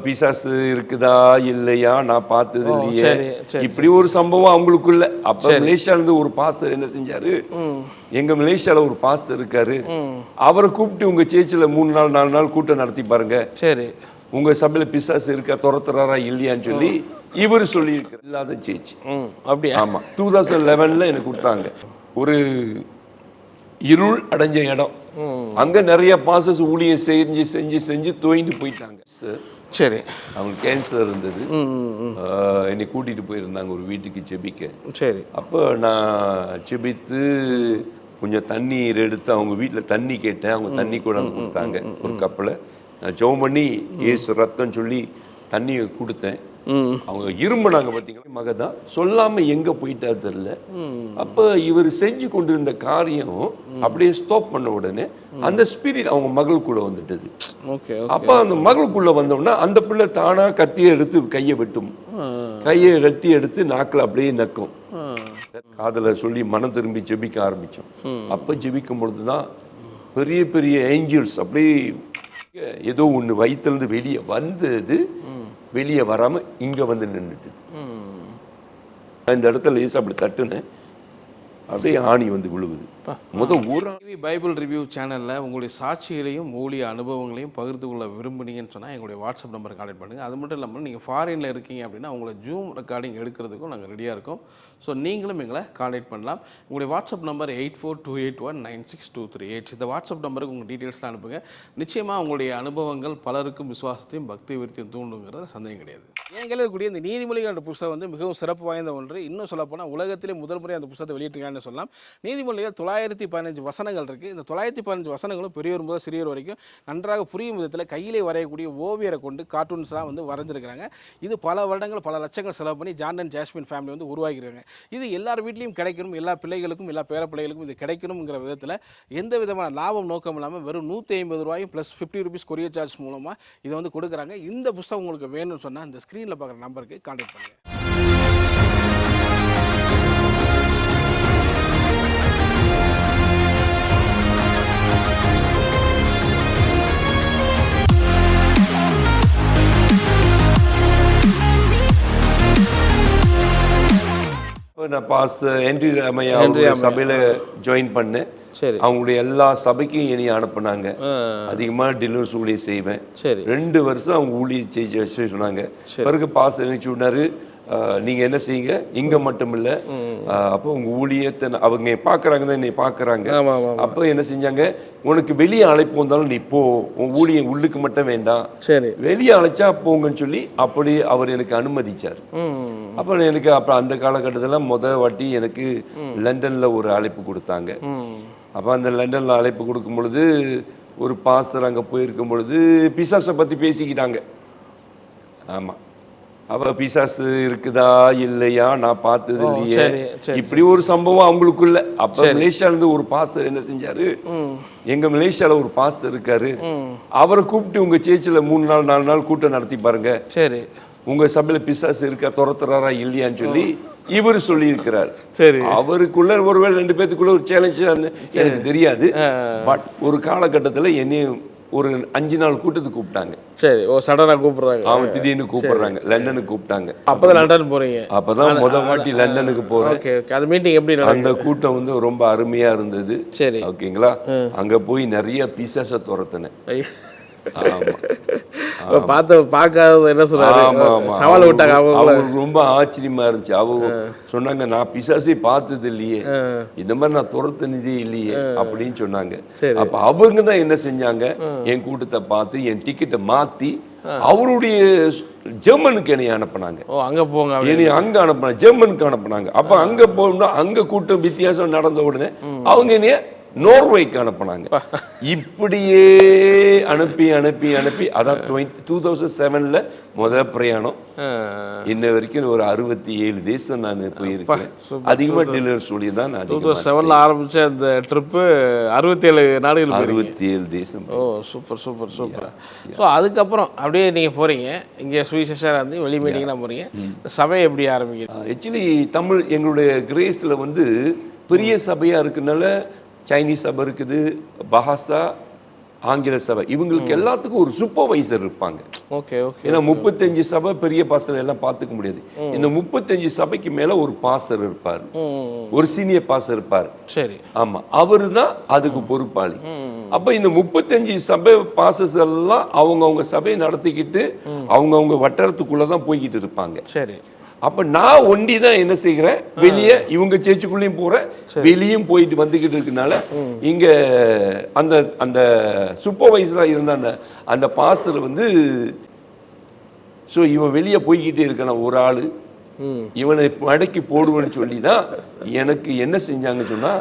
பிசாசு இருக்குதா இல்லையா நான் பார்த்தது இல்லையே, இப்படி ஒரு சம்பவம் அவங்களுக்குள்ள. அப்ப மலேசியால இருந்து ஒரு பாஸ்டர் என்ன செஞ்சாரு, எங்க மலேசியால ஒரு பாஸ்டர் இருக்காரு, அவரை கூப்பிட்டு உங்க சேர்ச்சில 3 நாள் 4 நாள் கூட்டம் நடத்தி பாருங்க, சரி உங்க சபையில பிசாசு இருக்கா துரத்துறாரா இல்லையான்னு சொல்லி இவர் சொல்லி இருக்காரு. இல்லாத சேர்ச்சி அப்படியே. ஆமா 2011 எனக்கு கொடுத்தாங்க. ஒரு இருள் அடைஞ்ச இடம், அங்க நிறைய பாசஸ் ஊழியம் செஞ்சு செஞ்சு செஞ்சு தோய்ந்து போயிட்டாங்க. சரி, அவங்களுக்கு கேன்சர் இருந்தது. என்னை கூட்டிட்டு போயிருந்தாங்க ஒரு வீட்டுக்கு செபிக்க. சரி, அப்போ நான் செபித்து கொஞ்சம் தண்ணீர் எடுத்து அவங்க வீட்டில் தண்ணி கேட்டேன். அவங்க தண்ணி கூட கொடுத்தாங்க ஒரு கப்பில். நான் ஜெபம் பண்ணி ஏசு ரத்தம் சொல்லி தண்ணி கொடுத்தேன். அவங்க இரும்புனாங்க பார்த்தீங்களா, மகதான் சொல்லாம எங்க போயிட்டாரு தெரியல. அப்ப இவர் செஞ்சு கொண்டிருந்த காரியம் அப்படியே ஸ்டாப் பண்ண உடனே அந்த ஸ்பிரிட் அவங்க மகள் கூட வந்துட்டது. அப்ப அந்த மகளுக்குள்ள வந்தோம்னா அந்த பிள்ளை தானா கத்தியை எடுத்து கையை வெட்டும், கையை வெட்டி எடுத்து நாக்கில் அப்படியே நக்கும். காதல சொல்லி மனம் திரும்பி ஜெபிக்க ஆரம்பிச்சோம். அப்ப ஜெபிக்கும் பொழுதுதான் பெரிய பெரிய ஏஞ்சல்ஸ் அப்படியே ஏதோ ஒண்ணு வயிற்றிலிருந்து வெளியே வந்தது, வெளியே வராம இங்க வந்து நின்றுட்டு இந்த இடத்துல லேசா அப்படி தட்டுனேன், அப்படியே ஆணி வந்து விழுவுது. பைபிள் ரிவ்யூ சேனல்ல உங்களுடைய சாட்சிகளையும் ஊழிய அனுபவங்களையும் பகிர்ந்து கொள்ள விரும்புனீங்கன்னு சொன்னால் எங்களுடைய வாட்ஸ்அப் நம்பர் கான்டெக்ட் பண்ணுங்கள். அது மட்டும் இல்லாமல் நீங்கள் ஃபாரினில் இருக்கீங்க அப்படின்னா உங்களை ஜூம் ரெக்கார்டிங் எடுக்கிறதுக்கும் நாங்கள் ரெடியாக இருக்கோம். ஸோ நீங்களும் எங்களை கான்டெக்ட் பண்ணலாம். உங்களுடைய வாட்ஸ்அப் நம்பர் 8428196238. இந்த வாட்ஸ்அப் நம்பருக்கு உங்கள் டீட்டெயில்ஸ்லாம் அனுப்புங்க. நிச்சயமாக உங்களுடைய அனுபவங்கள் பலருக்கும் விசுவாசத்தையும் பக்தி விருத்தியும் தூண்டுங்கிறத சந்தேகம் கிடையாது. என் கையில் இருக்கக்கூடிய இந்த நீதிமொழிகள் என்ற புத்தகம் வந்து மிகவும் சிறப்பு வாய்ந்த ஒன்று. இன்னும் சொல்லப்போனால் உலகத்திலே முதல் முறை அந்த புத்தகத்தை வெளியிட்டிருக்காங்கன்னு சொல்லலாம். நீதிமொழிகள் 915 வசனங்கள் இருக்குது. இந்த 915 வசனங்களும் பெரியவர் முதல் சிறியவர் வரைக்கும் நன்றாக புரியும் விதத்தில் கையிலே வரையக்கூடிய ஓவியரை கொண்டு கார்ட்டூன்ஸ்லாம் வந்து வரைஞ்சிருக்கிறாங்க. இது பல வருடங்கள் பல லட்சங்கள் செலவு பண்ணி ஜான் அண்ட் ஜாஸ்மின் ஃபேமிலி வந்து உருவாகிருக்காங்க. இது எல்லார் வீட்லையும் கிடைக்கணும், எல்லா பிள்ளைகளுக்கும் எல்லா பேர பிள்ளைகளுக்கும் இது கிடைக்கணுங்கிற விதத்தில் எந்த விதமான லாபம் நோக்கம் இல்லாமல் வெறும் 150 ரூபாயும் ப்ளஸ் 50 rupees கொரியர் சார்ஜ் மூலமாக இதை வந்து கொடுக்குறாங்க. இந்த புத்தகம் உங்களுக்கு வேணும்னு சொன்னால் இந்த ஸ்க்ரீனில் பார்க்குற நம்பருக்கு கான்டாக்ட் பண்ணுங்கள். நான் பாஸ்டர் ஹென்றி ராமையா சபையில ஜாயின் பண்ணேன். அவங்களுடைய எல்லா சபைக்கும் என்னை அனுப்புனாங்க. அதிகமா டெலிவரிஸ் ஊழியம் செய்வேன். 2 வருஷம் அவங்க ஊழியம் செய்ய சொன்னாங்க. பிறகு பாஸ்டர் என்ன சொன்னாரு, நீங்க என்ன செய்யுங்க, இங்க மட்டும் இல்ல, அப்போ உங்க ஊழியத்தை அவங்க பாக்குறாங்க, என்னை பாக்குறாங்க. அப்ப என்ன செஞ்சாங்க, உனக்கு வெளியே அழைப்பு வந்தாலும் நீ போ, உன் ஊழியம் உள்ளுக்கு மட்டும் வேண்டாம், வெளியே அழைச்சா போங்கன்னு சொல்லி அப்படி அவர் எனக்கு அனுமதிச்சார். அப்ப எனக்கு அப்ப அந்த காலகட்டத்துல வாட்டி எனக்கு லண்டன்ல ஒரு அழைப்பு கொடுத்தாங்க. அப்ப அந்த லண்டன்ல அழைப்பு கொடுக்கும் பொழுது ஒரு பாஸ்டர் அங்க போயிருக்கும் பொழுது பிசாசை பத்தி பேசிக்கிட்டாங்க. ஆமா, அவ பிசாசு இருக்குதா இல்லையா நான் பார்த்தது இல்லையே, இப்படி ஒரு சம்பவம் அவங்களுக்குள்ள. அப்ப மலேசியால இருந்து ஒரு பாஸ்டர் என்ன செஞ்சாரு, எங்க மலேசியால ஒரு பாஸ்டர் இருக்காரு, அவரை கூப்பிட்டு உங்க சேர்ச்சில 3 நாள் 4 நாள் கூட்டம் நடத்தி பாருங்க, சரி உங்க சபையில பிசாசு இருக்கா துரத்துறாரா இல்லையான்னு சொல்லி இவர் சொல்லி இருக்கிறார். சரி, அவருக்குள்ள ஒருவேளை 2 பேத்துக்குள்ள ஒரு சேலஞ்ச் எனக்கு தெரியாது. பட் ஒரு காலகட்டத்துல என்னையும் ஒரு 5 நாள் கூட்டத்துக்கு கூப்பிட்டாங்க. சரி, ஓ சடனா கூப்பிடுறாங்க. அவன் திடீர்னு கூப்பிடுறாங்க, லண்டனுக்கு கூப்பிட்டாங்க. அப்பதான் லண்டன் போறீங்க? அப்பதான் முதல் வாட்டி லண்டனுக்கு போறேன். அந்த மீட்டிங் எப்படி? அந்த கூட்டம் வந்து ரொம்ப அருமையா இருந்தது. சரி, ஓகேங்களா. அங்க போய் நிறைய பிசாச துரத்தினேன். பார்க்காதது என்ன சொல்றாங்க, சவால் விட்டாங்க. அவங்களுக்கு ரொம்ப ஆச்சரியமா இருந்துச்சு. அவங்க சொன்னாங்க, நான் பிசாசை பார்த்தது இல்லையே, இந்த மாதிரி நான் துரத்துனதே இல்லையே அப்படின்னு சொன்னாங்க. அப்ப அவங்க தான் என்ன செஞ்சாங்க, என் கூட்டத்தை பார்த்து என் டிக்கெட்டை மாத்தி அவருடைய ஜெர்மனுக்கு என்னை அனுப்புனாங்க. அங்க போங்க, என்னை அங்க அனுப்புனாங்க, ஜெர்மனுக்கு அனுப்புனாங்க. அப்ப அங்க போனா அங்க கூட்டம் வித்தியாசம் நடந்த உடனே அவங்க என்னைய நோர்வேக்கு அனுப்புனாங்க. இப்படியே அனுப்பி அனுப்பி அனுப்பி அதான் 2007 முதல் பிரயாணம். இன்ன வரைக்கும் ஒரு 67 தேசம் நான் போயிருக்கேன். அதிகமா டெலிவரி சொல்லி தான் நான் 2007 ஆரம்பிச்ச அந்த ட்ரிப் 67 நாடுகள், 67 தேசம். ஓ சூப்பர் சூப்பர் சூப்பர். ஸோ அதுக்கப்புறம் அப்படியே நீங்க போறீங்க, இங்க சுவிசேஷரா இருந்து வெளி மீட்டிங்லாம் போறீங்க. சபை எப்படி ஆரம்பிக்கிறீங்க? ஆக்சுவலி தமிழ் எங்களுடைய கிரேஸ்ல வந்து பெரிய சபையா இருக்குனால சைனீஸ் சபை இருக்குது, பஹாசா, ஆங்கில சபை இவங்களுக்கு எல்லாத்துக்கும் ஒரு சூப்பர்வைசர் இருப்பாங்க. Okay okay. ஏன்னா 35 சபை பெரிய பாஸ்டர் எல்லாம் பார்த்துக்க முடியாது. இந்த 35 சபைக்கு மேல ஒரு பாஸ்டர் இருப்பார், ஒரு சீனியர் பாஸ்டர் இருப்பார். சரி. ஆமா, அவரு தான் அதுக்கு பொறுப்பாளி. அப்ப இந்த 35 சபை பாஸ்டர்ஸ் எல்லாம் அவங்கவுங்க சபையை நடத்திக்கிட்டு அவங்கவுங்க வட்டாரத்துக்குள்ளதான் போய்கிட்டு இருப்பாங்க. சரி. அப்ப நான் ஒண்டி தான் என்ன செய்கிறேன், வெளியே இவங்க சேர்ச்சுக்குள்ளேயும் போறேன், வெளியும் போயிட்டு வந்துகிட்டு இருக்கனால இங்க அந்த அந்த சூப்பர்வைசரா இருந்த அந்த பாஸ்டர் வந்து ஸோ இவன் வெளியே போய்கிட்டே இருக்கான் ஒரு ஆளு, இவனை மடக்கி போடுவேன்னு சொல்லி தான் எனக்கு என்ன செஞ்சாங்கன்னு சொன்னா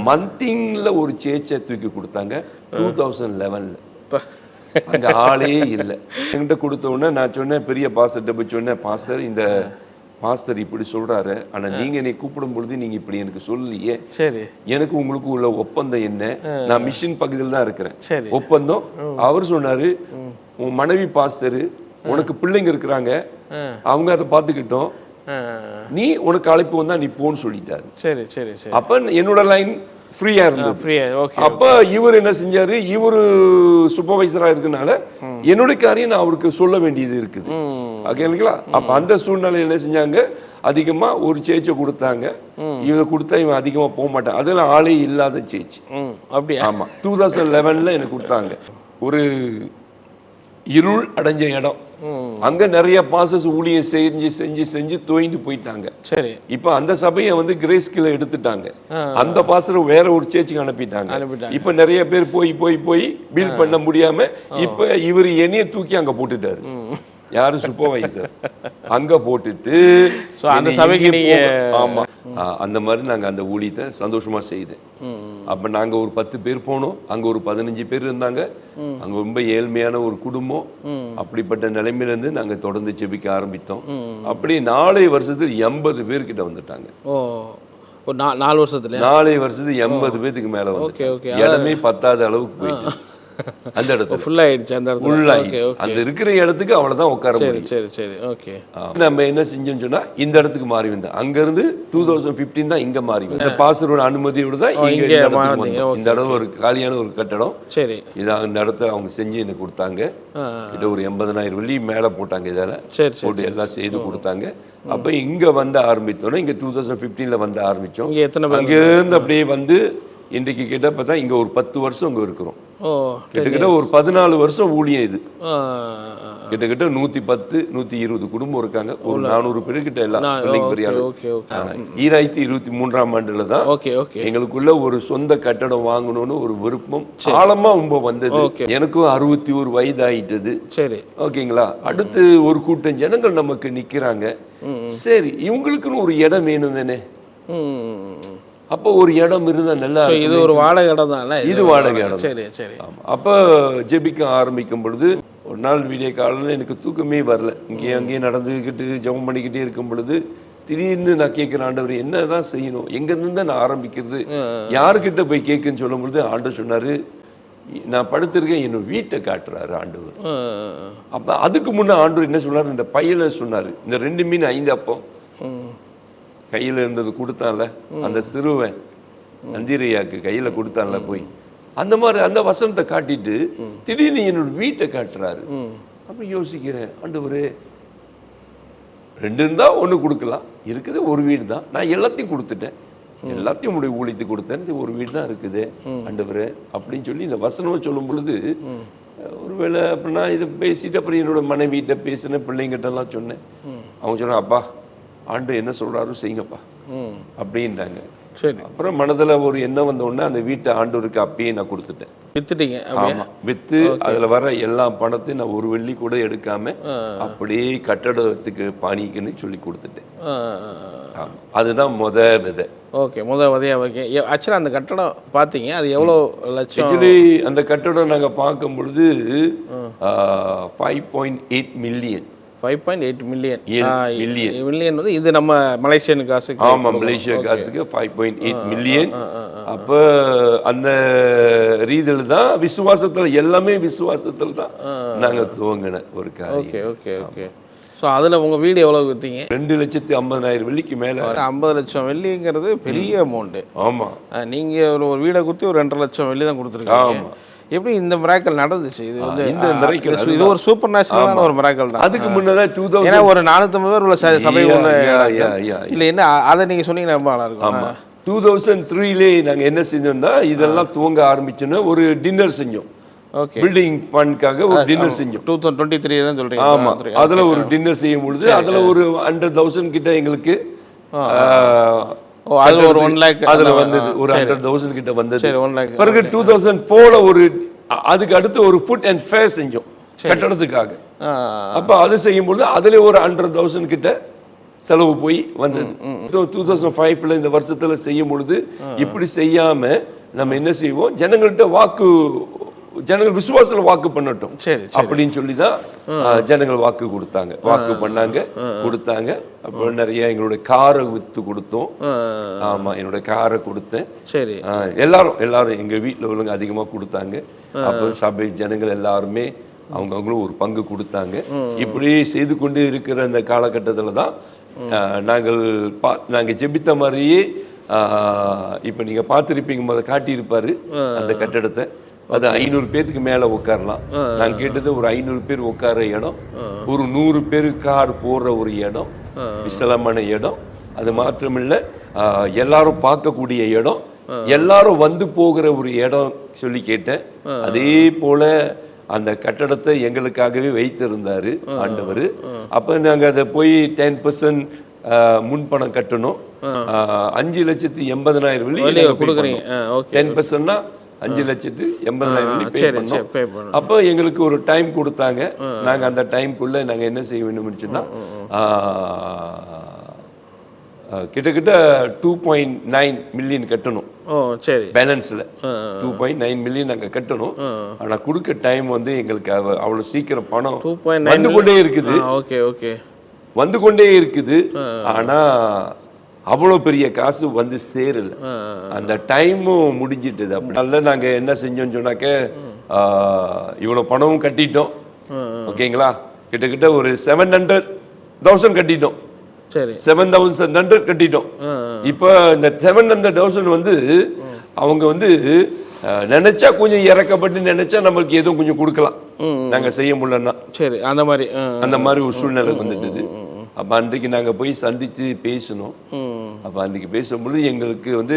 மந்திங்ல ஒரு சேச்சை தூக்கி கொடுத்தாங்க 2011. அங்க ஆளே இல்லை. என்கிட்ட கொடுத்த உடனே நான் சொன்னேன், பெரிய பாஸ்டர்கிட்ட போய் சொன்னேன், பாஸ்டர் இந்த பாஸ்டர் இப்படி சொல்றாரு, ஆனா நீங்க என்னை கூப்பிடும் பொழுது நீங்க இப்படி எனக்கு சொல்லலையே. சரி. எனக்கு உங்களுக்கு உள்ள ஒப்பந்தம் என்ன? நான் மிஷன் பகுதியில் தான் இருக்கிறேன். ஒப்பந்தம் அவர் சொன்னாரு, உன் மனைவி பாஸ்டர், உனக்கு பிள்ளைங்க இருக்கிறாங்க, அவங்க அதை பார்த்துக்கிட்டோம், நீ உனக்கு அழைப்பு வந்தா நீ போன்னு சொல்லிட்டாரு. சரி சரி சரி. அப்ப என்னோட லைன் ஃப்ரீயா இருந்தது. அப்ப இவர் என்ன செஞ்சாரு, இவரு சூப்பர்வைசரா இருக்கனால என்னுடைய காரியம் நான் அவருக்கு சொல்ல வேண்டியது இருக்குது. ஓகேங்களா? அப்ப அந்த சூழ்நிலையில என்ன செஞ்சாங்க, அதிகமா ஒரு சேச்சை கொடுத்தாங்க. இவரை கொடுத்தா இவன் அதிகமா போக மாட்டான், அதெல்லாம் ஆளே இல்லாத சேச்சு. அப்படி. ஆமா, 2011 எனக்கு கொடுத்தாங்க. ஒரு இருள் அடைஞ்ச இடம், அங்க நிறைய பாசஸ் ஊழியம் செஞ்சு செஞ்சு செஞ்சு தோய்ந்து போயிட்டாங்க. சரி. இப்ப அந்த சபையை வந்து கிரேஸ்கில எடுத்துட்டாங்க, அந்த பாசரை வேற ஒரு சேர்ச்சுக்கு அனுப்பிட்டாங்க. இப்ப நிறைய பேர் போய் போய் போய் பில் பண்ண முடியாம இப்ப இவர் என்னைய தூக்கி அங்க போட்டுட்டாரு. யாரு? சூப்பர்வைசர். அங்க போட்டுட்டு அந்த சபைக்கு நீங்க. ஆமா, அந்த மாதிரி நாங்க அந்த ஊழியத்தை சந்தோஷமா செய்தேன். அப்ப நாங்க ஒரு 10 பேர் போனோம், அங்க ஒரு 15 பேர் இருந்தாங்க. அங்க ரொம்ப ஏழ்மையான ஒரு குடும்பம். அப்படிப்பட்ட நிலைமையில இருந்து நாங்க தொடர்ந்து ஜெபிக்க ஆரம்பித்தோம். அப்படி 4 வருஷத்துக்கு 80 பேர் கிட்ட வந்துட்டாங்க. 4 வருஷத்துல 4 வருஷத்துக்கு 80 பேருக்கு மேல வந்து இடமே பத்தாத அளவுக்கு போயிட்டு அந்த இடத்துல ஃபுல் ஆயிடுச்சு. அந்த இடத்துல ஃபுல் ஆயிடுச்சு. அந்த இருக்கிற இடத்துக்கு அவ்வளவுதான் உட்கார முடியும். சரி சரி. ஓகே. நம்ம என்ன செஞ்சோம்னு சொன்னா இந்த இடத்துக்கு மாறி வந்தோம். அங்க இருந்து 2015 தான் இங்க மாறி வந்தோம். இந்த பாஸ்டரோட அனுமதியோட தான் இந்த இடம் ஒரு காலியான ஒரு கட்டடம். சரி. இதான் இந்த இடத்த அவங்க செஞ்சு எனக்கு கொடுத்தாங்க. கிட்ட ஒரு 80,000 வெள்ளி மேல போட்டாங்க. இதால போட்டு எல்லாம் செய்து கொடுத்தாங்க. அப்ப இங்க வந்து ஆரம்பித்தோம். இங்க 2015ல வந்து ஆரம்பிச்சோம். அங்க இருந்து அப்படியே வந்து இன்றைக்கு கிட்ட பார்த்தா இங்க ஒரு 10 வருஷம் இங்க இருக்கிறோம். கிட்டத்தட்ட ஒரு 14 வருஷம் ஊழியம் இது. கிட்டத்தட்ட 110 120 குடும்பம் இருக்காங்க. ஒரு 400 பேர் கிட்ட எல்லாம் பிள்ளைங்க பெரிய 2023ஆம் ஆண்டுல தான் எங்களுக்குள்ள ஒரு சொந்த கட்டடம் வாங்கணும்னு ஒரு விருப்பம் ஆழமா ரொம்ப வந்தது. எனக்கும் 61 வயது ஆயிட்டது. சரி. ஓகேங்களா? அடுத்து ஒரு கூட்டம் ஜனங்கள் நமக்கு நிக்கிறாங்க. சரி, இவங்களுக்குன்னு ஒரு இடம் வேணும் தானே. அப்போ ஒரு இடம் இருந்தா நல்லா. இது ஒரு வாடகை இடம் தானே? இது வாடகை இடம். சரி சரி. அப்ப ஜெபிக்க ஆரம்பிக்கும் பொழுது ஒரு நாள் விடிய காலையில் எனக்கு தூக்கமே வரல. இங்கேயும் அங்கேயும் நடந்துக்கிட்டு ஜெபம் பண்ணிக்கிட்டே இருக்கும் பொழுது திடீர்னு நான் கேட்கிறேன், ஆண்டவர் என்னதான் செய்யணும், எங்க இருந்து தான் நான் ஆரம்பிக்கிறது, யாருக்கிட்ட போய் கேட்குன்னு சொல்லும் பொழுது ஆண்டவர் சொன்னாரு, நான் படுத்திருக்கேன், என்னோட வீட்டை காட்டுறாரு ஆண்டவர். அப்ப அதுக்கு முன்ன ஆண்டவர் என்ன சொன்னாரு, இந்த பையனை சொன்னாரு, இந்த 2 மீன் 5 அப்பம் கையில இருந்தது கொடுத்தான்ல அந்த சிறுவன் நந்திரையாக்கு கையில கொடுத்தான்ல போய், அந்த மாதிரி அந்த வசனத்தை காட்டிட்டு திடீர்னு என்னோட வீட்டை காட்டுறாரு. அப்ப யோசிக்கிறேன், ஆண்டவரே 2 இருந்தா 1 கொடுக்கலாம், இருக்குது ஒரு வீடு தான், நான் எல்லாத்தையும் கொடுத்துட்டேன், எல்லாத்தையும் உடைய ஊழித்து கொடுத்தேன், ஒரு வீடு தான் இருக்குது ஆண்டவரே அப்படின்னு சொல்லி இந்த வசனம் சொல்லும் பொழுது ஒருவேளை அப்படின்னா இதை பேசிட்டு அப்புறம் என்னோட மனைவிட்ட பேசினேன், பிள்ளைங்கிட்ட எல்லாம் சொன்னேன். அவங்க சொன்னாங்க, அப்பா ஆண்டு என்ன சொல்றாரு செய்யுங்கப்பா அப்படின்ட்டாங்க. சரி. அப்புறம் மனதில் ஒரு எண்ணம் வந்த உடனே அந்த வீட்டை ஆண்டவருக்கு அப்பயே நான் கொடுத்துட்டேன். வித்துட்டீங்க? ஆமா, வித்து அதுல வர எல்லா பணத்தையும் நான் ஒரு வெள்ளி கூட எடுக்காம அப்படியே கட்டடத்துக்கு பாணிக்குன்னு சொல்லி கொடுத்துட்டேன். அதுதான் விதை. ஓகே, விதையா. ஓகே. ஆக்சுவலாக அந்த கட்டடம் பார்த்தீங்க, அது எவ்வளோ லட்சம்? ஆக்சுவலி அந்த கட்டடம் நாங்கள் பார்க்கும் பொழுது 5.8 மில்லியன். 5.8 மில்லியன் மில்லியன் வந்து இது நம்ம மலேசியன் காசுக்கு. ஆமா, மலேசியா காசுக்கு 5.8 மில்லியன். அப்ப அந்த ரீதியில் தான் விசுவாசத்துல, எல்லாமே விசுவாசத்துல தான் நாங்க துவங்கின ஒரு காரியம். Okay okay okay. ஸோ அதில் உங்கள் வீடு எவ்வளோ விற்றீங்க? 2,50,000 வெள்ளிக்கு மேலே. 50 லட்சம் வெள்ளிங்கிறது பெரிய அமௌண்ட்டு. ஆமாம். நீங்கள் ஒரு வீடை கொடுத்து ஒரு 2.5 லட்சம் வெள்ளி தான் கொடுத்துருக்கீங்க. ஆமாம். எப்படி இந்த மிராக்கல் நடந்துச்சு? இது வந்து இந்த miracle இது ஒரு சூப்பர் நேச்சுரலான ஒரு மிராக்கல் தான். அதுக்கு முன்னதான் 2000 ஏன்னா ஒரு 450 பேர் உள்ள சபை உள்ள இல்லை என்ன அதை நீங்கள் சொன்னீங்கன்னா ரொம்ப நல்லா இருக்கும். 2003லே நாங்கள் என்ன செஞ்சோம்னா இதெல்லாம் துவங்க ஆரம்பிச்சோன்னா ஒரு டின்னர் செஞ்சோம். ஓகே, பில்டிங் ஃபண்ட்காக ஒரு டின்னர் செஞ்சோம். 2023 தான் சொல்றீங்க. ஆமா, அதுல ஒரு டின்னர் செய்யும் பொழுது அதுல ஒரு 100,000 கிட்ட எங்களுக்கு அதுல ஒரு 1 lakh அதுல வந்தது, ஒரு 100,000 கிட்ட வந்தது. சரி, 1 lakh. பிறகு 2004ல ஒரு அதுக்கு அடுத்து ஒரு ஃபுட் அண்ட் ஃபேர் செஞ்சோம் கட்டடத்துக்காக. அப்ப அது செய்யும் பொழுது அதுல ஒரு 100,000 கிட்ட செலவு போய் வந்தது. 2005ல இந்த வருஷத்துல செய்யும் பொழுது இப்படி செய்யாம நம்ம என்ன செய்வோம், ஜனங்கள் விசுவாசத்துல வாக்கு பண்ணட்டும் அப்படின்னு சொல்லி தான் ஜனங்கள் வாக்கு கொடுத்தாங்க, வாக்கு பண்ணாங்க, கொடுத்தாங்க. அப்புறம் நிறைய எங்களுடைய காரை வித்து கொடுத்தோம். ஆமா, என்னோட காரை கொடுத்தேன். சரி, எல்லாரும் எங்க வீட்டுல உள்ளவங்க அதிகமா கொடுத்தாங்க. அப்புறம் சபை ஜனங்கள் எல்லாருமே அவங்களும் ஒரு பங்கு கொடுத்தாங்க. இப்படி செய்து கொண்டு இருக்கிற அந்த காலகட்டத்துல தான் நாங்க ஜெபித்த மாதிரியே இப்ப நீங்க பார்த்திருப்பீங்க, காட்டியிருப்பாரு அந்த கட்டடத்தை. அது 500 பேருக்கு மேல உட்காரலாம். நான் கேட்டது ஒரு 500 பேர் உட்கார இடம், ஒரு 100 பேரு கார் போடுற ஒரு இடம், விசலமான இடம். அது மாத்திரமில்ல, எல்லாரும் பார்க்கக்கூடிய இடம், எல்லாரும் வந்து போகிற ஒரு இடம் சொல்லி கேட்டேன். அதே போல அந்த கட்டடத்தை எங்களுக்காகவே வைத்திருந்தாரு ஆண்டவர். அப்ப நாங்க அதை போய் 10% முன்பணம் கட்டணும். 5,80,000 வெள்ளி கொடுக்குறீங்க. 10%னா 5,80,000 பே பண்ணோம். அப்ப எங்களுக்கு ஒரு டைம் கொடுத்தாங்க. நாங்க அந்த டைம்குள்ள நாங்க என்ன செய்ய வேண்டும் சொன்னா கிட்டத்தட்ட 2.9 மில்லியன் கட்டணும். சரி, பேலன்ஸ்ல 2.9 மில்லியன் நாங்க கட்டணும். ஆனா கொடுக்க டைம் வந்து எங்களுக்கு அவ்வளவு சீக்கிரம் பணம் வந்து கொண்டே இருக்குது. ஓகே ஓகே, வந்து கொண்டே இருக்குது. ஆனா அவ்வளவு பெரிய காசு வந்து சேரல, அந்த டைமும் முடிஞ்சிட்டது. அதனால நாங்க என்ன செஞ்சோம்னு சொன்னாக்க இவ்வளவு பணமும் கட்டிட்டோம். ஓகேங்களா, கிட்டத்தட்ட ஒரு 700,000 கட்டிட்டோம். சரி, 7,100 கட்டிட்டோம். இப்ப இந்த 700,000 வந்து அவங்க வந்து நினைச்சா கொஞ்சம் இறக்கப்பட்டு நினைச்சா நம்மளுக்கு எதுவும் கொஞ்சம் கொடுக்கலாம், நாங்க செய்ய முடியலன்னா. சரி, அந்த மாதிரி ஒரு சூழ்நிலை வந்துட்டு. அப்ப அன்றைக்கு நாங்க போய் சந்திச்சு பேசணும். அப்ப அன்றைக்கு பேசும்பொழுது எங்களுக்கு வந்து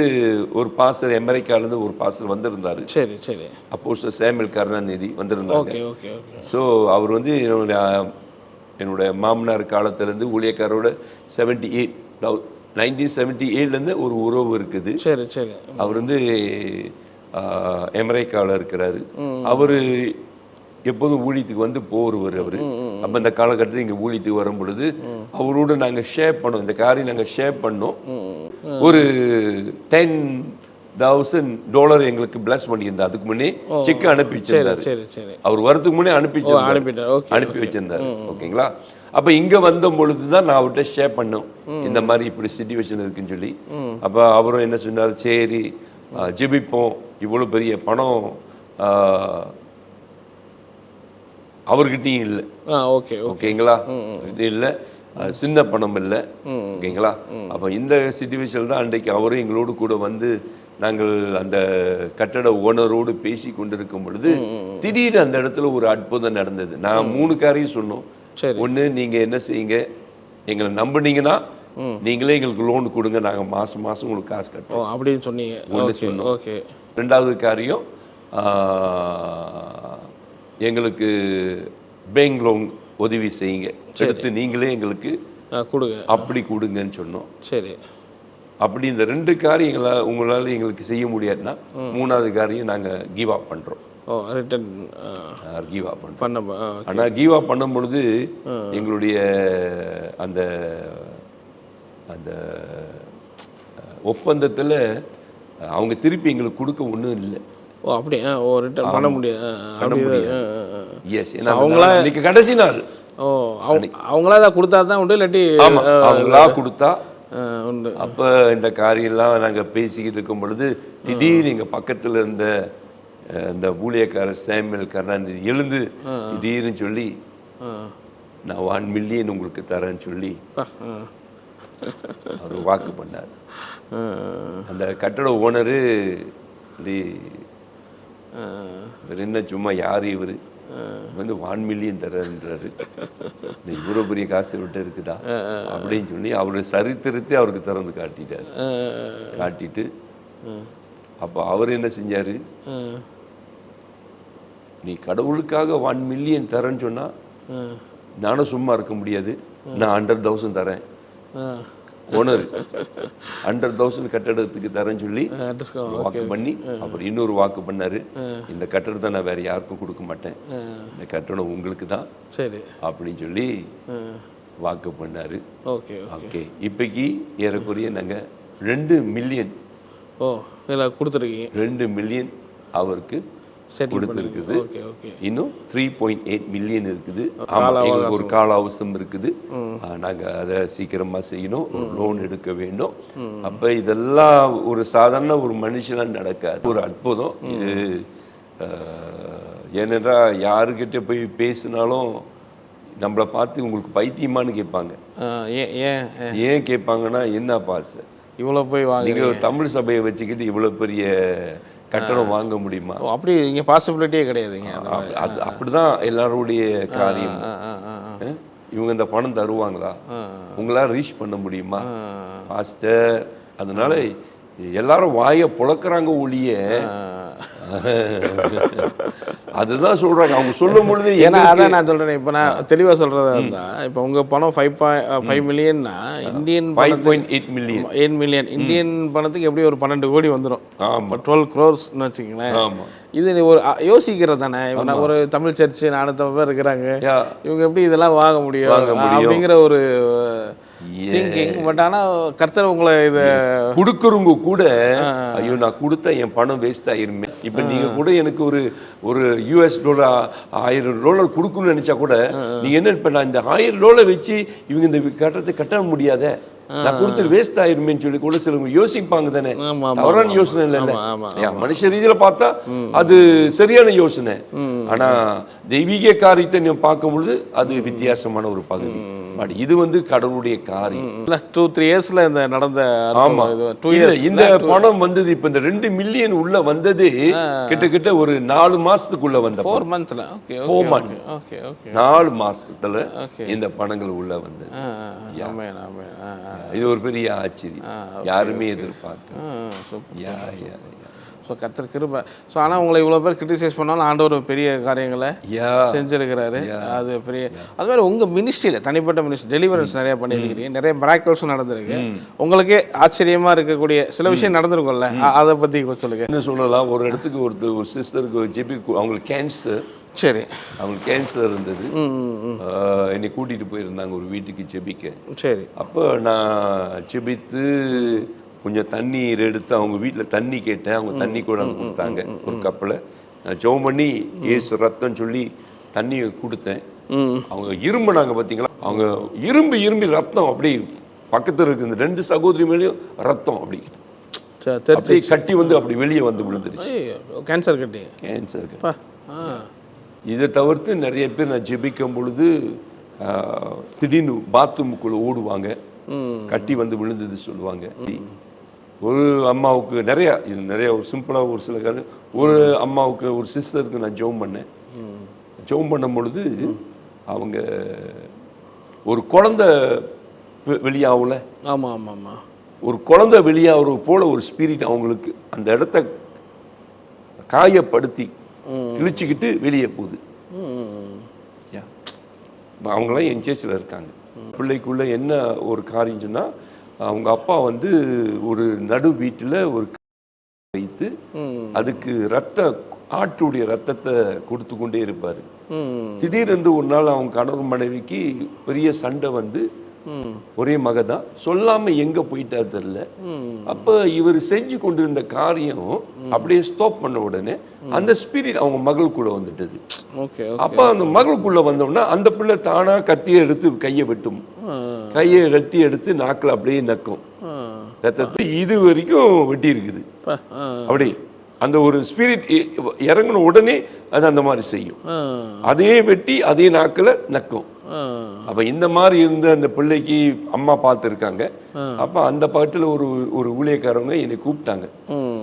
ஒரு பாஸ்டர் அமெரிக்கால இருந்து ஒரு பாஸ்டர் வந்திருந்தாரு. சரி சரி, அப்போஸ்தலர் சாமுவேல் கருணாநிதி வந்திருந்தாங்க. ஸோ அவர் வந்து என்னோட மாமனார் காலத்திலேருந்து ஊழியக்காரோட 1978 ஒரு உறவு இருக்குது. சரி சரி, அவர் வந்து அமெரிக்காவில் இருக்கிறாரு. அவரு எப்போதும் ஊழியத்துக்கு வந்து போறவர் அவரு. அப்ப இந்த காலகட்டத்தில் இங்க ஊழியத்துக்கு வரும் பொழுது அவரோட நாங்க ஷேர் பண்ணோம், இந்த காரியம் நாங்க ஷேர் பண்ணோம். ஒரு $10,000 எங்களுக்கு பிளஸ் பண்ணியிருந்தார். அதுக்கு முன்னே செக் அனுப்பி வச்சிருந்தாரு. அவர் வரதுக்கு முன்னே அனுப்பி வச்சிருந்தாரு. ஓகேங்களா, அப்ப இங்க வந்த பொழுதுதான் நான் அவர்கிட்ட ஷேர் பண்ணோம், இந்த மாதிரி இப்படி சிச்சுவேஷன் இருக்குன்னு சொல்லி. அப்ப அவரும் என்ன சொன்னார், சரி ஜெபிப்போம், இவ்வளவு பெரிய பணம் அவர்கிட்டையும் இல்லை. ஓகேங்களா, இது இல்லை, சின்ன பணம் இல்லை. ஓகேங்களா, அப்ப இந்த சிச்சுவேஷன் தான் அன்றைக்கு அவரும் எங்களோடு கூட வந்து நாங்கள் அந்த கட்டட ஓனரோடு பேசி கொண்டிருக்கும் பொழுது திடீர்னு அந்த இடத்துல ஒரு அற்புதம் நடந்தது. நான் 3 காரியம் சொன்னோம். ஒண்ணு, நீங்க என்ன செய்யுங்க, எங்களை நம்பினீங்கன்னா நீங்களே எங்களுக்கு லோன் கொடுங்க, நாங்க மாசம் மாசம் உங்களுக்கு காசு கட்டுறோம் அப்படின்னு சொன்னீங்க. ஒண்ணு சொன்னோம். 2வது காரியம், எங்களுக்கு பேங்க் லோன் உதவி செய்யுங்க, எடுத்து நீங்களே எங்களுக்கு கொடுங்க, அப்படி கொடுங்கன்னு சொன்னோம். சரி, அப்படி இந்த 2 காரியங்களை உங்களால எங்களுக்கு செய்ய முடியாதுன்னா 3வது காரியம் நாங்க கிவ் அப் பண்றோம். கிவ் அப் பண்ணோம். ஆனா கிவ் அப் பண்ணும் பொழுது எங்களுடைய அந்த அந்த ஒப்பந்தத்துல அவங்க திருப்பி எங்களுக்கு கொடுக்க ஒண்ணும் இல்லை. அப்படியே ரிட்டர்ன் பண்ண முடியாது. எஸ், அவங்களா இன்னைக்கு கடைசி நாள். அவங்களா தான் கொடுத்தா தான் உண்டு, இல்லாட்டி அவங்களா கொடுத்தா உண்டு. அப்ப இந்த காரியெல்லாம் நாங்க பேசிக்கிட்டு இருக்கும் பொழுது திடீர்னு எங்க பக்கத்துல இருந்த இந்த ஊழியக்காரர் சாமுவேல் கருணாநிதி எழுந்து திடீர்னு சொல்லி, நான் 1 மில்லியன் உங்களுக்கு தரேன்னு சொல்லி அவர் வாக்கு பண்ணார். அந்த கட்டட ஓனரு இவர் என்ன சும்மா யார் இவர் வந்து 1 மில்லியன் தர்றாரு, இவ்வளோ பெரிய காசு விட்டு இருக்குதா அப்படின்னு சொல்லி அவரு சரித்திரத்தை அவருக்கு திறந்து காட்டிட்டார். காட்டிட்டு அப்போ அவர் என்ன செஞ்சாரு, நீ கடவுளுக்காக 1 மில்லியன் தரேன்னு சொன்னா நானும் சும்மா இருக்க முடியாது, நான் 100,000 தரேன். ஓனர் 100,000 கட்டடத்துக்கு தரேன்னு சொல்லி வாக்கு பண்ணி அப்புறம் இன்னொரு வாக்கு பண்ணாரு, இந்த கட்டடத்தை நான் வேற யாருக்கும் கொடுக்க மாட்டேன், இந்த கட்டடம் உங்களுக்கு தான் சரி அப்படின்னு சொல்லி வாக்கு பண்ணாரு. ஓகே இப்போக்கி ஏறக்குறைய நாங்கள் 2 மில்லியன் கொடுத்துருக்கீங்க. 2 மில்லியன் அவருக்கு கொடுத்துருக்குது. இன்னும் 3.8 மில்லியன் இருக்குது. எங்களுக்கு ஒரு கால அவசரம் இருக்குது, நாங்கள் அதை சீக்கிரமா செய்யணும், ஒரு லோன் எடுக்க வேண்டும். அப்ப இதெல்லாம் ஒரு சாதாரண ஒரு மனுஷனா நடக்காது, ஒரு அற்புதம் இது. ஏனென்றா யாருக்கிட்ட போய் பேசினாலும் நம்மளை பார்த்து உங்களுக்கு பைத்தியமானு கேட்பாங்க. ஏன் கேட்பாங்கன்னா, என்ன பாச இவ்வளோ போய் நீங்க தமிழ் சபையை வச்சுக்கிட்டு இவ்வளோ பெரிய கட்டணம் வாங்க முடியுமா? அப்படி இங்கே பாசிபிலிட்டியே கிடையாதுங்க. அது அப்படிதான் எல்லாருடைய காரியம். இவங்க இந்த பணம் தருவாங்களா, உங்களால ரீச் பண்ண முடியுமா பாஸ்டர்? அதனால எல்லாரும் வாயை புழக்கிறாங்க ஒழிய அதுதான் சொல்றாங்க அவங்க சொல்லும் பொழுது. ஏன்னா அதான் நான் சொல்றேன், இப்போ நான் தெளிவா சொல்றதா இருந்தா, இப்போ உங்க பணம் 5 மில்லியன்னா இந்தியன் 5.8 மில்லியன் 8 மில்லியன் இந்தியன் பணத்துக்கு எப்படி ஒரு 12 கோடி வந்துடும். 12 crores வச்சுக்கங்களேன். இது ஒரு யோசிக்கிறது தானே. இப்போ ஒரு தமிழ் சர்ச்சு 400 பேர் இருக்கிறாங்க, இவங்க எப்படி இதெல்லாம் வாங்க முடியும் அப்படிங்கிற ஒரு திங்கிங். பட் ஆனா கர்த்தர் உங்களை இதை கொடுக்குறவங்க கூட, ஐயோ நான் கொடுத்தா என் பணம் வேஸ்ட் ஆயிருமே. இப்ப நீங்க கூட எனக்கு ஒரு $1000 $1000 கொடுக்கணும்னு நினைச்சா கூட நீங்க என்ன, இப்ப நான் இந்த $1000 வச்சு இவங்க இந்த கட்டணத்தை கட்ட முடியாத, நான் கொடுத்து வேஸ்ட் ஆயிருமேன்னு சொல்லி கூட சிலவங்க யோசிப்பாங்க தானே. தவறான யோசனை இல்லை, மனுஷ ரீதியில பார்த்தா அது சரியான யோசனை. ஆனா தெய்வீக காரியத்தை நீங்க பார்க்கும் பொழுது அது வித்தியாசமான ஒரு பகுதி. இது வந்து கடவுளுடைய காரியம். 2-3 இயர்ஸ்ல இந்த நடந்த இந்த பணம் வந்தது. இப்ப இந்த 2 மில்லியன் உள்ள வந்தது கிட்டத்தட்ட ஒரு 4 மாசத்துக்குள்ள வந்த 4 monthsல 4 மாசத்துல இந்த பணங்கள் உள்ள வந்தது. இது ஒரு பெரிய ஆச்சரியம், யாருமே எதிர்பார்க்க. ஸோ கர்த்தர் கிருபை. ஸோ ஆனால் உங்களை இவ்வளோ பேர் கிரிட்டிசைஸ் பண்ணாலும் ஆண்டவர் பெரிய காரியங்களை செஞ்சிருக்கிறாரு. அது பெரிய அது மாதிரி உங்கள் மினிஸ்ட்ரியில் தனிப்பட்ட மினிஸ்ட்ரி டெலிவரன்ஸ் நிறைய பண்ணியிருக்கிறீங்க, நிறைய மிராக்கிள்ஸும் நடந்திருக்கு. உங்களுக்கே ஆச்சரியமாக இருக்கக்கூடிய சில விஷயம் நடந்திருக்கும்ல, அதை பற்றி சொல்லுங்க. என்ன சொல்லலாம், ஒரு இடத்துக்கு ஒரு சிஸ்டருக்கு அவங்களுக்கு கேன்சர். சரி, அவங்களுக்கு கேன்சர் இருந்தது. என்னை கூட்டிகிட்டு போயிருந்தாங்க ஒரு வீட்டுக்கு செபிக்க. சரி, அப்போ நான் செபித்து கொஞ்சம் தண்ணீர் எடுத்து அவங்க வீட்டில் தண்ணி கேட்டேன். அவங்க தண்ணி கூட கொடுத்தாங்க ஒரு கப்பில். நான் ஜெபம் பண்ணி ஏசு ரத்தம் சொல்லி தண்ணியை கொடுத்தேன். அவங்க இரும்புனாங்க பார்த்தீங்களா, அவங்க இரும்பி ரத்தம் அப்படி பக்கத்தில் இருக்கு. இந்த 2 சகோதரி மேலேயும் ரத்தம் அப்படி கட்டி வந்து அப்படி வெளியே வந்து விழுந்துருச்சு. கேன்சர் கட்டி. இதை தவிர்த்து நிறைய பேர் நான் ஜெபிக்கும் பொழுது திடீர்னு பாத்ரூமுக்குள்ள ஓடுவாங்க, கட்டி வந்து விழுந்தது சொல்லுவாங்க. ஒரு அம்மாவுக்கு நிறைய ஒரு சிம்பிளாக ஒரு சில காரணம். ஒரு அம்மாவுக்கு ஒரு சிஸ்டருக்கு நான் ஜெபம் பண்ணேன். ஜெபம் பண்ணும் பொழுது அவங்க ஒரு குழந்தை வெளியாகல. ஆமாம் ஆமாம் ஆமாம், ஒரு குழந்தை வெளியாகிற போல ஒரு ஸ்பிரிட் அவங்களுக்கு அந்த இடத்த காயப்படுத்தி கிழிச்சிக்கிட்டு வெளியே போகுது. அவங்களாம் என் சேர்ச்சில் இருக்காங்க. பிள்ளைக்குள்ள என்ன ஒரு காரியம் சொன்னால், அவங்க அப்பா வந்து ஒரு நடு வீட்டில் ஒரு வைத்து அதுக்கு ஆட்டுடைய ரத்தத்தை கொடுத்து கொண்டே இருப்பார். திடீரென்று ஒரு நாள் அவங்க கணவன் மனைவிக்கு பெரிய சண்டை வந்து, ஒரே மகதான், சொல்லாம எங்க போயிட்டார் தெரியல. அப்ப இவர் செஞ்சு கொண்டிருந்த காரியம் அப்படியே ஸ்டாப் பண்ண உடனே அந்த ஸ்பிரிட் அவங்க மகளுக்குள்ள வந்துட்டது. அப்ப அந்த மகளுக்குள்ள வந்தோம்னா அந்த பிள்ளை தானா கத்தியை எடுத்து கையை வெட்டும், கையை வெட்டி எடுத்து நாக்கில் அப்படியே நக்கும். ரத்தத்தை இது வரைக்கும் வெட்டி இருக்குது. அப்படி அந்த ஒரு ஸ்பிரிட் இறங்கின உடனே அது அந்த மாதிரி செய்யும். அதே வெட்டி அதே நாக்கில் நக்கும். அப்ப இந்த மாதிரி இருந்த அந்த பிள்ளைக்கு அம்மா பார்த்துருக்காங்க. அப்ப அந்த பாட்டுல ஒரு ஊழியக்காரவங்க என்னை கூப்பிட்டாங்க.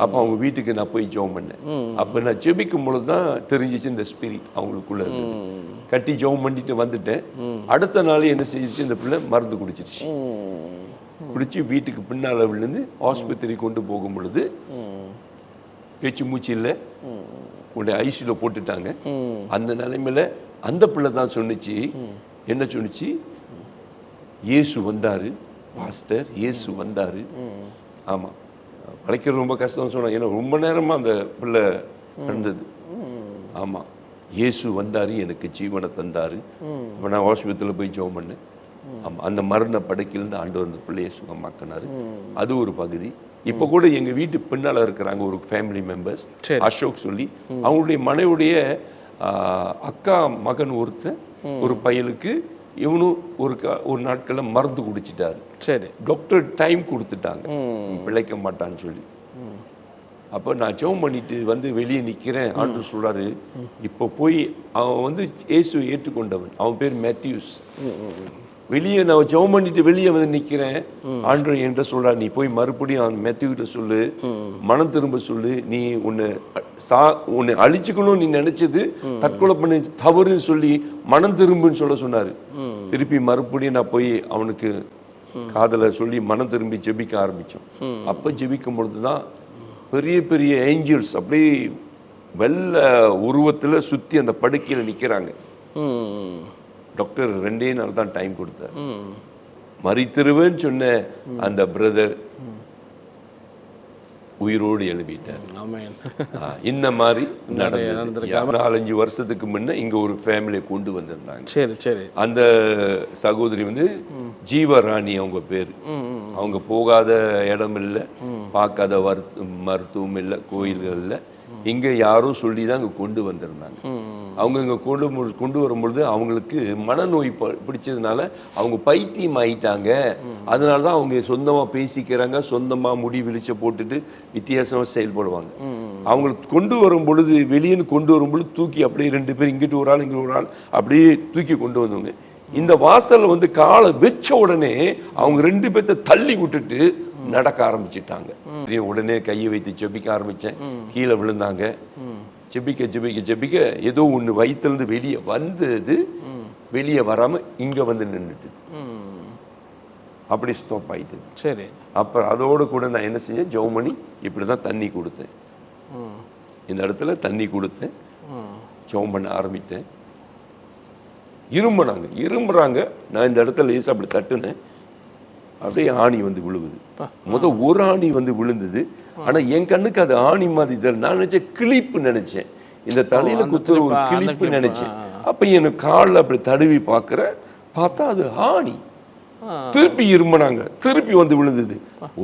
அப்போ அவங்க வீட்டுக்கு நான் போய் ஜெபம் பண்ணேன். அப்போ நான் ஜெபிக்கும் பொழுது தான் தெரிஞ்சிச்சு இந்த ஸ்பிரிட் அவங்களுக்குள்ள இருந்தது. கட்டி ஜெபம் பண்ணிட்டு வந்துட்டேன். அடுத்த நாள் என்ன செஞ்சிச்சு, இந்த பிள்ளை மருந்து குடிச்சிருச்சு. குடிச்சு வீட்டுக்கு பின்னால் விழுந்து ஆஸ்பத்திரி கொண்டு போகும் பொழுது பேச்சு மூச்சு இல்லை, கொண்டு ஐசியூல போட்டுட்டாங்க. அந்த நிலைமையில அந்த பிள்ளை தான் சொன்னிச்சு, என்ன சொன்னிச்சு, இயேசு வந்தாரு பாஸ்டர், இயேசு வந்தாரு. ஆமா, பழைக்கிறது ரொம்ப கஷ்டம் சொன்னாங்க, ஏன்னா ரொம்ப நேரமா அந்த பிள்ளை இருந்தது. ஆமா, இயேசு வந்தாரு, எனக்கு ஜீவனை தந்தாரு. அப்போ நான் ஹாஸ்பிட்டலில் போய் ஜெபம் பண்ணேன். ஆமா, அந்த மரண படுக்கையிலிருந்து ஆண்டவர் அந்த பிள்ளையை சுகமாக்கினாரு. அது ஒரு பகுதி. இப்போ கூட எங்க வீட்டு பின்னால இருக்கிறாங்க ஒரு ஃபேமிலி மெம்பர்ஸ், அசோக் சொல்லி, அவங்களுடைய மனைவியுடைய அக்கா மகன் ஒருத்தன், ஒரு பையனுக்கு இவனும் ஒரு நாட்கள்ல மருந்து குடிச்சிட்டாரு. சரி, டாக்டர் டைம் கொடுத்துட்டாங்க, பிழைக்க மாட்டான்னு சொல்லி. அப்போ நான் ஜெபம் பண்ணிட்டு வந்து வெளியே நிற்கிறேன். ஆண்டவர் சொல்றாரு, இப்போ போய் அவன் வந்து இயேசுவை ஏற்றுக்கொண்டவன், அவன் பேர் மேத்யூஸ். வெளியே நான் ஜெபம் பண்ணிட்டு வெளியே வந்து நிற்கிறேன். ஆண்டவர் என்கிட்ட சொல்றாரு, நீ போய் மறுபடியும் அவன் மேத்யூ கிட்ட சொல்லு, மனம் திரும்ப சொல்லு, நீ உன்னை அழிச்சுக்கணும் நீ நினைச்சது தற்கொலை பண்ணி தவறுன்னு சொல்லி மனம் திரும்புன்னு சொல்ல சொன்னாரு. திருப்பி மறுபடியும் நான் போய் அவனுக்கு காதல சொல்லி மனம் திரும்பி ஜெபிக்க ஆரம்பிச்சோம். அப்ப ஜெபிக்கும் பொழுதுதான் பெரிய பெரிய ஏஞ்சல்ஸ் அப்படியே வெள்ள உருவத்துல சுத்தி அந்த படுக்கையில நிக்கிறாங்க. டாக்டர் 2 நாள் தான் டைம் கொடுத்தார். மரித்திருவேன்னு சொன்ன அந்த பிரதர் உயிரோடு எழுப்பிட்டார். இந்த மாதிரி நடந்தது. 4-5 வருஷத்துக்கு முன்ன இங்க ஒரு ஃபேமிலியை கொண்டு வந்திருந்தாங்க. சரி சரி. அந்த சகோதரி வந்து ஜீவராணி அவங்க பேரு. அவங்க போகாத இடம் இல்லை, பார்க்காத மருத்துவம் இல்லை, கோயில்கள் இல்லை. இங்க யாரோ சொல்லி தான் இங்க கொண்டு வந்திருந்தாங்க. அவங்க இங்க கொண்டு வரும்பொழுது அவங்களுக்கு மனநோய் பிடிச்சதுனால அவங்க பைத்தியம் ஆயிட்டாங்க. அதனாலதான் அவங்க சொந்தமா பேசிக்கிறாங்க, சொந்தமா முடி விழிச்ச போட்டுட்டு வித்தியாசமா செயல்படுவாங்க. அவங்களுக்கு கொண்டு வரும் பொழுது, வெளியே கொண்டு வரும் பொழுது தூக்கி அப்படியே 2 பேர், இங்கிட்டு ஒரு ஆள் இங்கிட்டு ஒரு ஆள், அப்படியே தூக்கி கொண்டு வந்தவங்க. இந்த வாசல்ல வந்து காலை வச்ச உடனே அவங்க 2 பேர்த்த தள்ளி விட்டுட்டு நடக்க ஆரம்பிச்சிட்டாங்க. உடனே கையை வைத்து ஜெபிக்க ஆரம்பிச்சேன். கீழே விழுந்தாங்க. ஜெபிக்க ஜெபிக்க ஜெபிக்க ஏதோ ஒண்ணு வயிற்றிலிருந்து வெளியே வந்தது, வெளியே வராம இங்க வந்து நின்றுட்டு அப்படி ஸ்டாப் ஆயிட்டு. சரி. அப்புறம் அதோடு கூட நான் என்ன செஞ்சேன், ஜெபம் பண்ணி இப்படிதான் தண்ணி கொடுத்தேன். இந்த இடத்துல தண்ணி கொடுத்தேன், ஜெபம் பண்ண ஆரம்பித்தேன். இரும்புறாங்க. நான் இந்த இடத்துல லேசா அப்படி தட்டுனேன், அப்படியே ஆணி வந்து விழுவுது. ஒரு ஆணி வந்து விழுந்தது. ஆனா என் கண்ணுக்கு அது ஆணி மாதிரி தெரியல. நான் நினைச்சேன் கிளிப்பு நினைச்சேன், இந்த தலையில குத்துற ஒரு கிளிப்பு நினைச்சேன். அப்ப எனக்கு காலில் அப்படி தடவி பார்த்தா அது ஆணி. திருப்பி இரும்பினாங்க, திருப்பி வந்து விழுந்தது.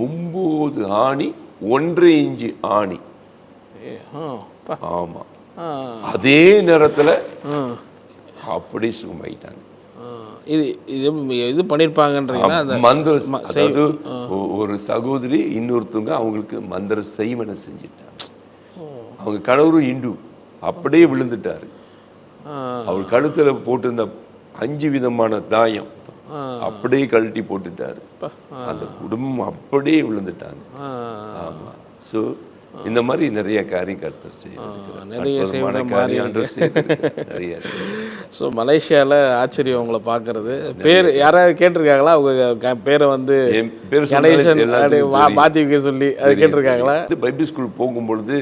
9 ஆணி, 1.5 இன்ச்சு ஆணி. ஆமா, அதே நேரத்துல அப்படி சுகமாயிட்டாங்க. இது பண்ணிருப்பாங்கன்றீங்களா? அதாவது ஒரு சகோதரி இன்னொருத்தவங்க அவங்களுக்கு மந்திர செய்வனை செஞ்சிட்டாங்க. அவங்க கணவரும் இந்து, அப்படியே விழுந்துட்டாரு. அவர் கழுத்துல போட்டிருந்த 5 விதமான தாயம் அப்படியே கழட்டி போட்டுட்டாரு. அந்த குடும்பம் அப்படியே விழுந்துட்டாங்க. ஆமா. சோ இந்த மாதிரி நிறைய காரியம் கர்த்தர் நிறைய. ஸோ மலேசியாவில் ஆச்சரியம் உங்களை பார்க்கறது. பேர் யாராவது கேட்டிருக்காங்களா? அவங்க பேரை வந்து மாற்றி வைக்க சொல்லி அது கேட்டிருக்காங்களா? பைபிள் ஸ்கூல் போகும்பொழுது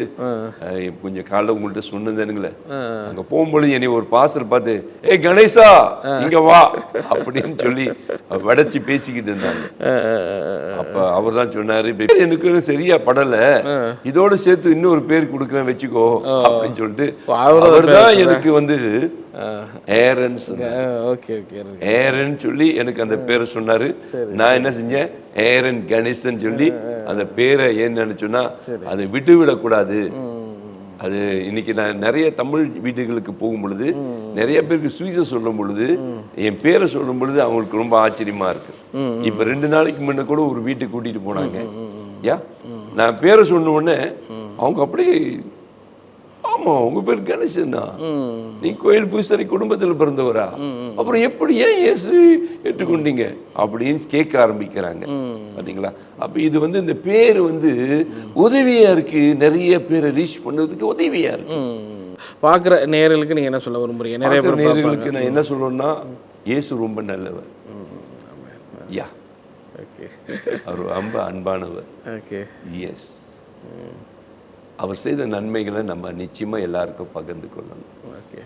கொஞ்சம் காலைல உங்கள்கிட்ட சொன்னதுங்களே, அங்கே போகும்பொழுது என்னை ஒரு பாஸ்டர் பார்த்து, ஏ கணேசா இங்க வா அப்படின்னு சொல்லி வடைச்சி பேசிக்கிட்டு இருந்தாங்க. அப்ப அவர் தான் சொன்னாரு, எனக்கு சரியா படல, இதோட சேர்த்து இன்னொரு பேர் கொடுக்குறேன் வச்சுக்கோ அப்படின்னு சொல்லிட்டு அவர்தான் எனக்கு வந்து ஏரன் சொல்லி எனக்கு அந்த பேரை சொன்னாரு. நான் என்ன செஞ்சேன், ஏரன் கணேசன் சொல்லி அந்த பேரை ஏன்னு நினைச்சோன்னா அதை விட்டுவிடக்கூடாது. அது இன்னைக்கு நான் நிறைய தமிழ் வீடுகளுக்கு போகும் பொழுது நிறைய பேருக்கு சுவிசேஷம் சொல்லும் பொழுது என் பேரை சொல்லும் பொழுது அவங்களுக்கு ரொம்ப ஆச்சரியமா இருக்கு. இப்ப 2 நாளைக்கு முன்ன கூட ஒரு வீட்டுக்கு கூட்டிட்டு போனாங்க. நான் பேரை சொன்ன உடனே அவங்க அப்படியே ஆமா உங்க பேர் கணேசனா, நீ கோயில் பூசாரி குடும்பத்துல பிறந்தவரா, அப்புறம் எப்படி ஏன் இயேசு ஏற்றுக்கொண்டீங்க அப்படின்னு கேட்க ஆரம்பிக்கிறாங்க. பாத்தீங்களா? அப்ப இது வந்து இந்த பேர் வந்து உதவியா இருக்கு, நிறைய பேரை ரீச் பண்ணதுக்கு உதவியா இருக்கு. பார்க்குற நேயர்களுக்கு நீங்கள் என்ன சொல்ல விரும்புறீங்க? நிறைய பேர் நேயர்களுக்கு நான் என்ன சொல்றேன்னா, இயேசு ரொம்ப நல்லவர். யா, ஓகே, அவர் ரொம்ப அன்பானவர். ஓகே, எஸ், அவர் செய்த நன்மைகளை நம்ம நிச்சயமா எல்லாருக்கும் பகிர்ந்து கொள்ளணும். ஓகே,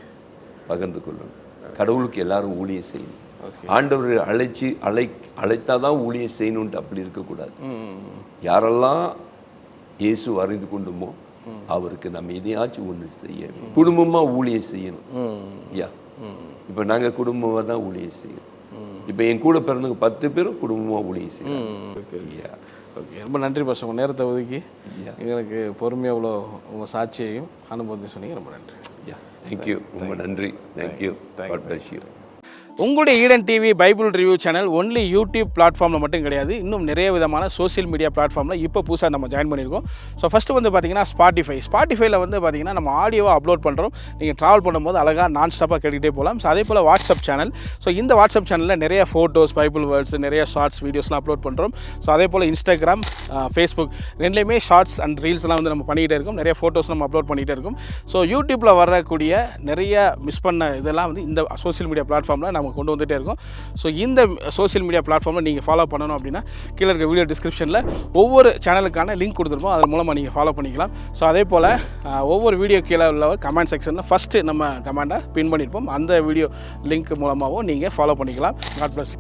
பகிர்ந்து கொள்ளணும். கடவுளுக்கு எல்லாரும் ஊழியம் செய்யணும். ஆண்டவர் அழைத்தாதான் ஊழியம் செய்யணும்ட்டு அப்படி இருக்கக்கூடாது. யாரெல்லாம் இயேசு அறிந்து கொண்டுமோ அவருக்கு நம்ம எதையாச்சும் ஒன்று செய்யணும். குடும்பமா ஊழியம் செய்யணும். யா, இப்போ நாங்க குடும்பமா தான் ஊழியம் செய்யணும். இப்போ என் கூட பிறந்தவங்க 10 பேரும் குடும்பமா ஊழியம் செய்யணும். ஓகே, ரொம்ப நன்றி பாஸ்டர். உங்கள் நேரத்தை ஒதுக்கி எங்களுக்கு பொறுமையாக இவ்வளோ உங்கள் சாட்சியையும் அனுபவத்தையும் சொன்னீங்க. ரொம்ப நன்றி. தேங்க்யூ, ரொம்ப நன்றி. Thank you, God bless you. உங்களுடைய Eden TV Bible review channel only YouTube பிளாட்ஃபார்மில் மட்டும் கிடையாது, இன்னும் நிறைய விதமான சோஷியல் மீடியா பிளாட்ஃபார்மில் இப்போ புதுசாக நம்ம ஜாயின் பண்ணியிருக்கோம். ஸோ ஃபஸ்ட்டு வந்து பார்த்தீங்கன்னா ஸ்பாட்டிஃபைல வந்து பார்த்தீங்கன்னா நம்ம ஆடியோவை அப்லோட் பண்ணுறோம். நீங்கள் ட்ராவல் பண்ணும்போது அழகாக நான் ஸ்டாப்பாக கேட்டுக்கிட்டே போகலாம். ஸோ அதே போல் வாட்ஸ்அப் சேனல். ஸோ இந்த வாட்ஸ்அப் சேனலில் நிறைய ஃபோட்டோஸ், பைபிள் வேர்ட்ஸ், நிறைய ஷார்ட்ஸ், வீடியோஸ்லாம் அப்லோட் பண்ணுறோம். ஸோ அதே போல் இன்ஸ்டாகிராம், ஃபேஸ்புக் ரெண்டுலேயுமே ஷார்ட்ஸ் அண்ட் ரீல்ஸ்லாம் வந்து நம்ம பண்ணிகிட்டே இருக்கோம். நிறைய ஃபோட்டோஸ் நம்ம அப்லோட் பண்ணிகிட்டே இருக்கோம். ஸோ யூடியூப்பில் வரக்கூடிய நிறைய மிஸ் பண்ண இதெல்லாம் வந்து இந்த சோஷியல் மீடியா பிளாட்ஃபார்மில் நம்ம கொண்டு வந்துகிட்டே இருக்கோம். ஸோ இந்த சோஷியல் மீடியா பிளாட்ஃபார்மில் நீங்கள் ஃபாலோ பண்ணணும் அப்படின்னா கீழே இருக்க வீடியோ டிஸ்கிரிப்ஷனில் ஒவ்வொரு சேனலுக்கான லிங்க் கொடுத்துருப்போம். அது மூலமாக நீங்கள் ஃபாலோ பண்ணிக்கலாம். ஸோ அதே போல் ஒவ்வொரு வீடியோ கீழே உள்ள கமெண்ட் செக்ஷனில் ஃபஸ்ட்டு நம்ம கமெண்ட்டை பின் பண்ணியிருப்போம். அந்த வீடியோ லிங்க் மூலமாகவும் நீங்கள் ஃபாலோ பண்ணிக்கலாம். God plus.